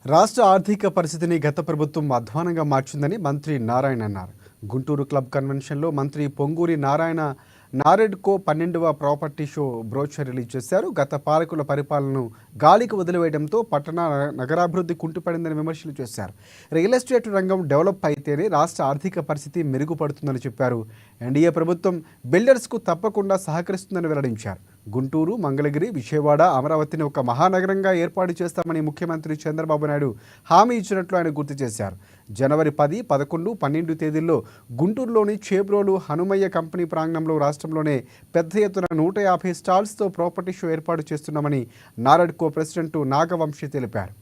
రాష్ట్ర ఆర్థిక పరిస్థితిని గత ప్రభుత్వం అధ్వానంగా మార్చిందని మంత్రి నారాయణ అన్నారు. గుంటూరు క్లబ్ కన్వెన్షన్లో మంత్రి పొంగూరి నారాయణ నారెడ్కో 12వ ప్రాపర్టీ షో బ్రోచర్ రిలీజ్ చేశారు. గత పాలకుల పరిపాలనను గాలికి వదిలివేయడంతో పట్టణ నగరాభివృద్ధి కుంటుపడిందని విమర్శలు చేశారు. రియల్ ఎస్టేట్ రంగం డెవలప్ అయితేనే రాష్ట్ర ఆర్థిక పరిస్థితి మెరుగుపడుతుందని చెప్పారు. ఎన్డీఏ ప్రభుత్వం బిల్డర్స్కు తప్పకుండా సహకరిస్తుందని వెల్లడించారు. గుంటూరు, మంగళగిరి, విజయవాడ, అమరావతిని ఒక మహానగరంగా ఏర్పాటు చేస్తామని ముఖ్యమంత్రి చంద్రబాబు నాయుడు హామీ ఇచ్చినట్లు ఆయన గుర్తు చేశారు. జనవరి 10, 11, 12 తేదీల్లో గుంటూరులోని చేబ్రోలు హనుమయ్య కంపెనీ ప్రాంగణంలో రాష్ట్రంలోనే పెద్ద ఎత్తున 150 స్టాల్స్తో ప్రాపర్టీ షో ఏర్పాటు చేస్తున్నామని నారెడ్కో ప్రెసిడెంట్ నాగవంశీ తెలిపారు.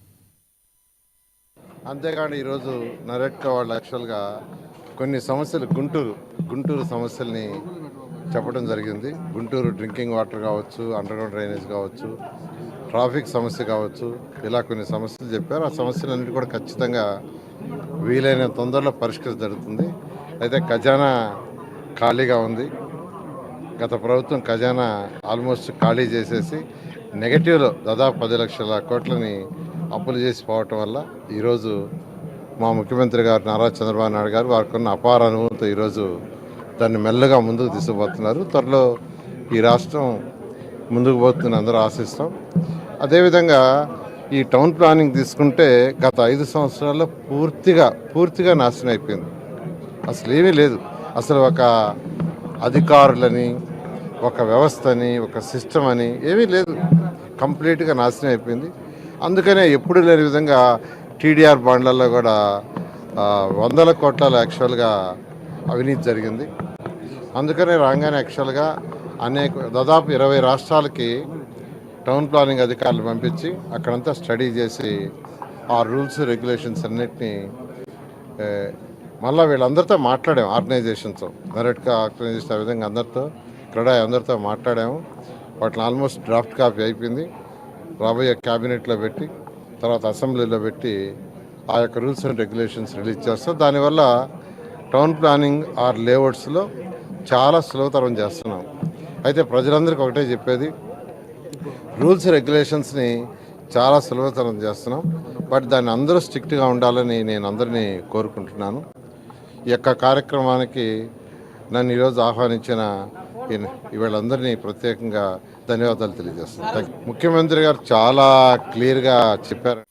అంతేకాని ఈరోజు నారెడ్కో వాళ్ళు యాక్చువల్గా కొన్ని సమస్యలు గుంటూరు సమస్యల్ని చెప్పడం జరిగింది. గుంటూరు డ్రింకింగ్ వాటర్ కావచ్చు, అండర్గ్రౌండ్ డ్రైనేజ్ కావచ్చు, ట్రాఫిక్ సమస్య కావచ్చు, ఇలా కొన్ని సమస్యలు చెప్పారు. ఆ సమస్యలన్నిటి కూడా ఖచ్చితంగా వీలైన తొందరలో పరిష్కరించ జరుగుతుంది. అయితే ఖజానా ఖాళీగా ఉంది. గత ప్రభుత్వం ఖజానా ఆల్మోస్ట్ ఖాళీ చేసేసి నెగటివ్లో దాదాపు 10 లక్షల కోట్లని అప్పులు చేసి పోవటం వల్ల ఈరోజు మా ముఖ్యమంత్రి గారు నారా చంద్రబాబు నాయుడు గారు వారికి ఉన్న అపార అనుభవంతో ఈరోజు దాన్ని మెల్లగా ముందుకు తీసుకుపోతున్నారు. త్వరలో ఈ రాష్ట్రం ముందుకు పోతుందని అందరూ ఆశిస్తాం. అదేవిధంగా ఈ టౌన్ ప్లానింగ్ తీసుకుంటే గత 5 సంవత్సరాల్లో పూర్తిగా నాశనం అయిపోయింది. అసలు ఏమీ లేదు. అసలు ఒక అధికారులని, ఒక వ్యవస్థని, ఒక సిస్టమ్ అని ఏమీ లేదు. కంప్లీట్గా నాశనం అయిపోయింది. అందుకనే ఎప్పుడు లేని విధంగా టీడీఆర్ బాండ్లలో కూడా 100 కోట్ల యాక్చువల్గా అవినీతి జరిగింది. అందుకనే రాగానే యాక్చువల్గా దాదాపు 20 రాష్ట్రాలకి టౌన్ ప్లానింగ్ అధికారులు పంపించి అక్కడంతా స్టడీ చేసి ఆ రూల్స్ రెగ్యులేషన్స్ అన్నిటినీ మళ్ళీ వీళ్ళందరితో మాట్లాడాము. ఆర్గనైజేషన్తో, నారెడ్కో ఆర్గనైజేషన్ ఆ విధంగా అందరితో మాట్లాడాము. వాటిని ఆల్మోస్ట్ డ్రాఫ్ట్ కాపీ అయిపోయింది. రాబోయే క్యాబినెట్లో పెట్టి తర్వాత అసెంబ్లీలో పెట్టి ఆ యొక్క రూల్స్ అండ్ రెగ్యులేషన్స్ రిలీజ్ చేస్తాం. దానివల్ల టౌన్ ప్లానింగ్ ఆర్ లేఅవుట్స్లో చాలా సులభతరం చేస్తున్నాం. అయితే ప్రజలందరికీ ఒకటే చెప్పేది, రూల్స్ రెగ్యులేషన్స్ని చాలా సులభతరం చేస్తున్నాం. బట్ దాన్ని అందరూ స్ట్రిక్ట్గా ఉండాలని నేను అందరినీ కోరుకుంటున్నాను. ఈ యొక్క కార్యక్రమానికి నన్ను ఈరోజు ఆహ్వానించిన వీళ్ళందరినీ ప్రత్యేకంగా ధన్యవాదాలు తెలియజేస్తున్నాను. ముఖ్యమంత్రి గారు చాలా క్లియర్గా చెప్పారు.